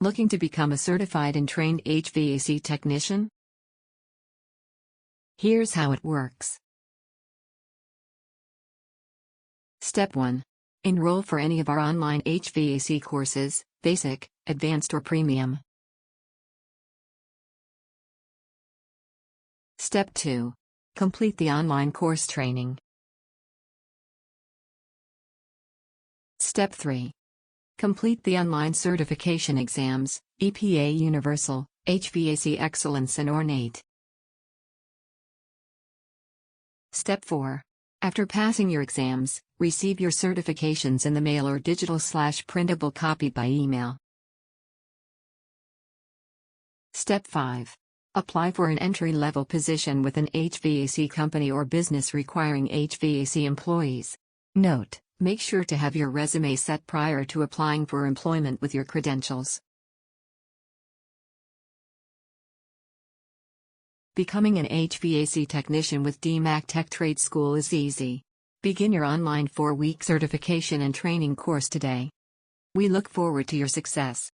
Looking to become a certified and trained HVAC technician? Here's how it works. Step 1. Enroll for any of our online HVAC courses, Basic, Advanced or Premium. Step 2. Complete the online course training. Step 3. Complete the online certification exams, EPA Universal, HVAC Excellence and Ornate. Step 4. After passing your exams, receive your certifications in the mail or digital/printable copy by email. Step 5. Apply for an entry-level position with an HVAC company or business requiring HVAC employees. Note: make sure to have your resume set prior to applying for employment with your credentials. Becoming an HVAC technician with DMAC Tech Trade School is easy. Begin your online 4-week certification and training course today. We look forward to your success.